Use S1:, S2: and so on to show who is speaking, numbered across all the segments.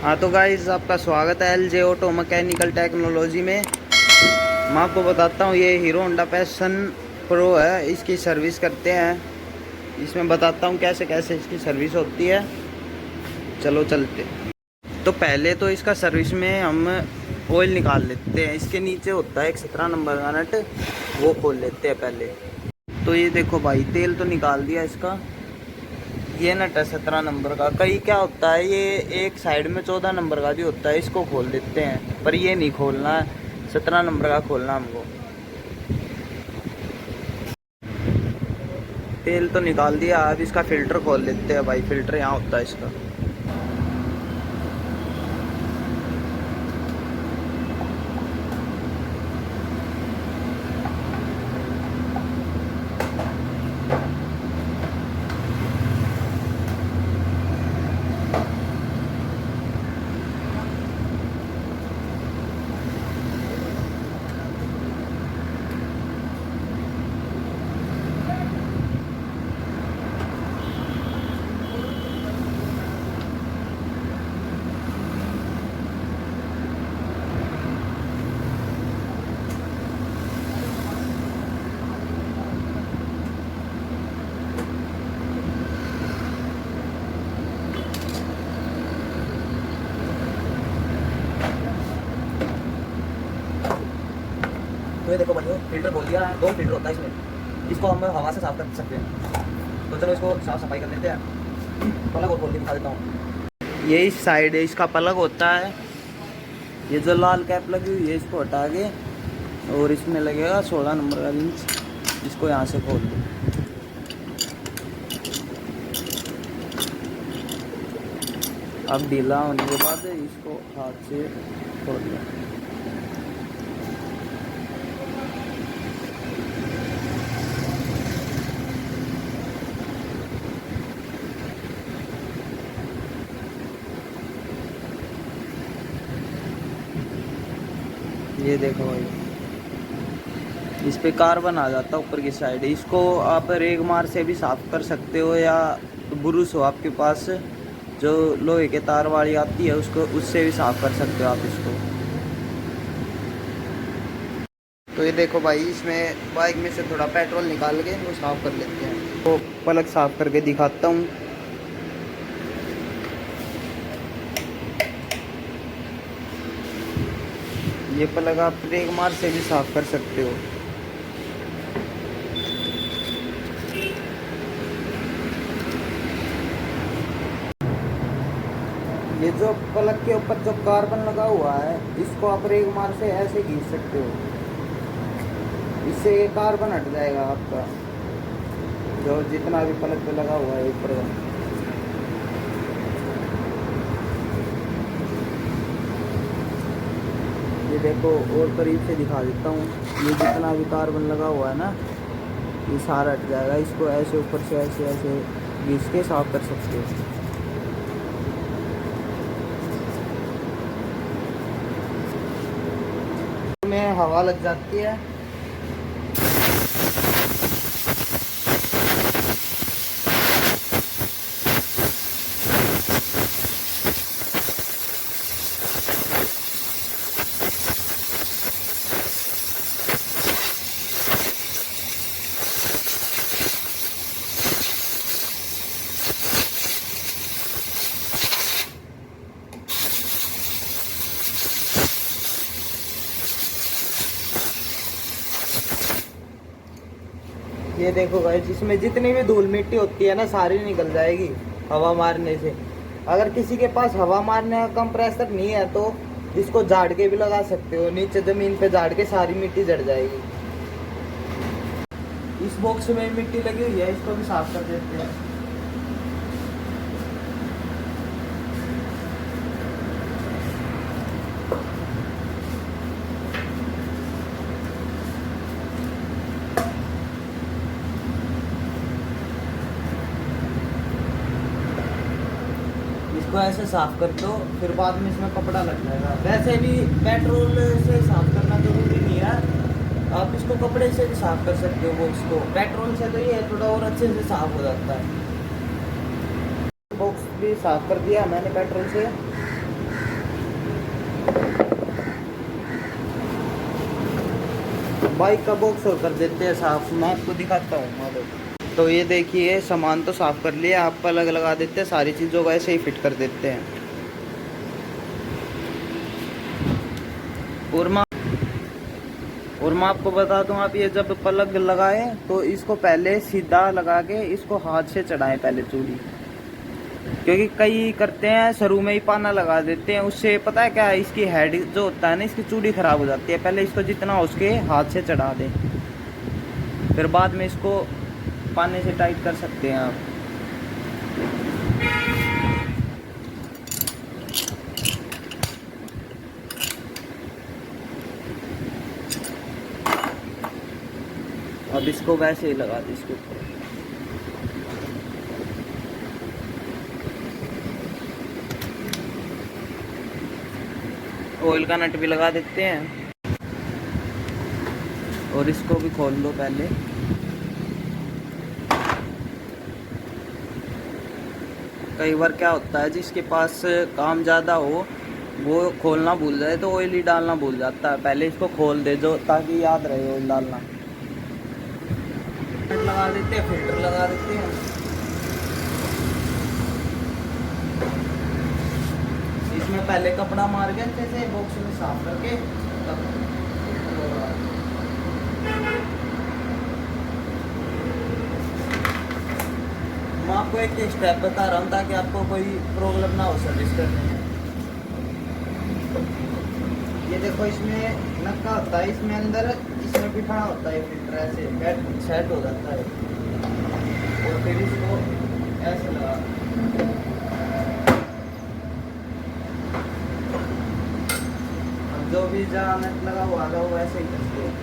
S1: हाँ तो गाइस आपका स्वागत है L J auto mechanical technology में। मैं आपको बताता हूँ ये हीरो होंडा पैशन प्रो है, इसकी सर्विस करते हैं। इसमें बताता हूँ कैसे कैसे इसकी सर्विस होती है। चलो चलते। तो पहले तो इसका सर्विस में हम ऑयल निकाल लेते हैं। इसके नीचे होता है एक 17 नंबर का नट, वो खोल लेते हैं पहले। तो ये देखो भाई, तेल तो निकाल दिया इसका। ये नट है 17 नंबर का। कई क्या होता है, ये एक साइड में 14 नंबर का भी होता है, इसको खोल देते हैं, पर ये नहीं खोलना है, 17 नंबर का खोलना हमको। तेल तो निकाल दिया, अब इसका फिल्टर खोल लेते हैं भाई। फिल्टर यहाँ होता है इसका। तो ये देखो भाइयों, फिल्टर खोल दिया है। 2 फिल्टर होता है इसमें, इसको हम हवा से साफ कर सकते हैं। तो चलो इसको साफ सफाई कर लेते हैं। पलग और खोल के दिखा देता हूँ। ये इस साइड है, इसका पलग होता है। ये जो लाल कैप लगी हुई है इसको हटा के, और इसमें लगेगा 16 नंबर का रिंच। इसको यहाँ से खोल दो। अब ढीला होने के बाद इसको हाथ से खोल दो। ये देखो भाई, इस पे कार्बन आ जाता है ऊपर की साइड। इसको आप रेगमार से भी साफ कर सकते हो, या ब्रुश हो आपके पास जो लोहे के तार वाली आती है, उसको उससे भी साफ कर सकते हो आप इसको। तो ये देखो भाई, इसमें बाइक में से थोड़ा पेट्रोल निकाल के वो साफ कर लेते हैं। तो पलक साफ करके दिखाता हूँ। ये प्लग आप रेगमार से भी साफ कर सकते हो। ये जो प्लग के ऊपर जो कार्बन लगा हुआ है, इसको आप रेगमार से ऐसे घिस सकते हो। इससे ये कार्बन हट जाएगा आपका, जो जितना भी प्लग पे लगा हुआ है ऊपर। ये देखो, और करीब से दिखा देता हूँ। ये जितना भी कार्बन लगा हुआ है ना, ये सारा हट जाएगा। इसको ऐसे ऊपर से ऐसे ऐसे घिस के साफ कर सकते हो। में हवा लग जाती है। ये देखो गाइस, इसमें जितनी भी धूल मिट्टी होती है ना, सारी निकल जाएगी हवा मारने से। अगर किसी के पास हवा मारने का कंप्रेसर नहीं है तो इसको झाड़ के भी लगा सकते हो। नीचे जमीन पे झाड़ के सारी मिट्टी जड़ जाएगी। इस बॉक्स में मिट्टी लगी हुई है, इसको भी साफ कर देते हैं। इसको ऐसे साफ कर दो, फिर बाद में इसमें कपड़ा लग जाएगा। वैसे भी पेट्रोल से साफ करना जरूरी नहीं है, आप इसको कपड़े से भी साफ कर सकते हो बॉक्स को। पेट्रोल से तो ये थोड़ा और अच्छे से साफ हो जाता है। बॉक्स भी साफ कर दिया मैंने पेट्रोल से। बाइक का बॉक्स और कर देते हैं साफ, मैं आपको दिखाता हूँ। तो ये देखिए सामान तो साफ़ कर लिया, आप प्लग लगा देते हैं, सारी चीज़ों को ऐसे ही फिट कर देते हैं। और मैं आपको बता दूं, आप ये जब प्लग लगाएं तो इसको पहले सीधा लगा के इसको हाथ से चढ़ाएं पहले चूड़ी, क्योंकि कई करते हैं शुरू में ही पाना लगा देते हैं, उससे पता है क्या है, इसकी हेड जो होता है ना, इसकी चूड़ी खराब हो जाती है। पहले इसको जितना हो उसके हाथ से चढ़ा दें, फिर बाद में इसको पाने से टाइट कर सकते हैं आप। अब इसको वैसे ही लगा दें इसके ऊपर। ऑयल का नट भी लगा देते हैं और इसको भी खोल लो पहले। कई बार क्या होता है, जिसके पास काम ज़्यादा हो वो खोलना भूल जाए तो ऑयल ही डालना भूल जाता है। पहले इसको खोल दे जो, ताकि याद रहे ऑयल डालना। लगा देते हैं, फिल्टर लगा देते हैं। इसमें पहले कपड़ा मार के अच्छे से बॉक्स में साफ करके तब मैं आपको एक स्टेप बता रहा हूँ ताकि आपको कोई प्रॉब्लम ना हो सर्विस करने में। ये देखो इसमें नक्का होता है, इसमें अंदर इसमें बिठाना होता है फिल्टर, ऐसे बैठ सेट हो जाता है और फिर इसको ऐसे लगा। अब जो भी जहाँ नट लगा हुआ था वो ऐसे ही करते हैं।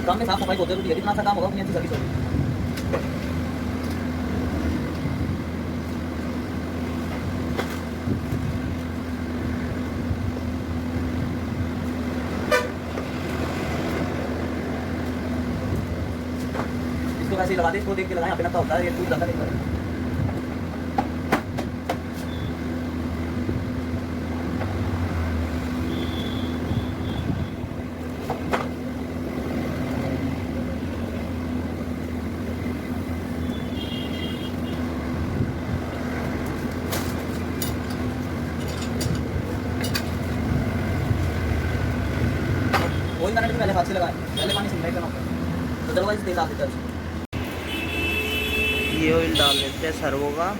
S2: काम में साफ सफाई बहुत जरूरी है, जितना सा काम होगा उतनी अच्छी सर्विस होगी। इसको वैसे ही लगा दे, इसको देख के लगाएं, अपना होता है ये टूट जाता नहीं। वही मैंने पहले हाथ से लगाया, पहले पानी से नहीं करना, तो अदरवाइज तेल डाल देता है।
S1: ये ऑयल डाल देते हैं सर्वो का।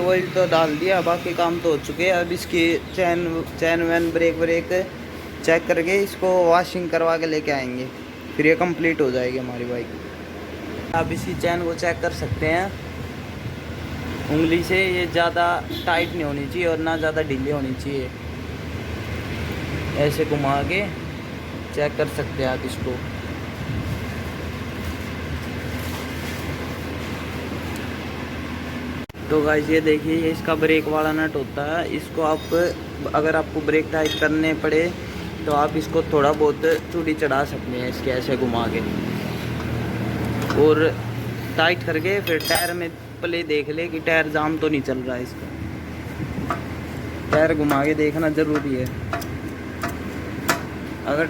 S1: ऑयल तो डाल दिया, बाकी काम तो हो चुके हैं। अब इसकी चैन वैन ब्रेक चेक करके इसको वॉशिंग करवा के लेके आएंगे, फिर ये कंप्लीट हो जाएगी हमारी बाइक। आप इसकी चैन को चेक कर सकते हैं उंगली से, ये ज़्यादा टाइट नहीं होनी चाहिए और ना ज़्यादा ढीली होनी चाहिए। ऐसे घुमा के चेक कर सकते हैं आप इसको। तो गाइस ये देखिए, ये इसका ब्रेक वाला नट होता है। इसको आप अगर आपको ब्रेक टाइट करने पड़े तो आप इसको थोड़ा बहुत चूड़ी चढ़ा सकते हैं इसके, ऐसे घुमा के और टाइट करके फिर टायर में पहले देख ले कि टायर जाम तो नहीं चल रहा है इसका। टायर घुमा के देखना ज़रूरी है। अगर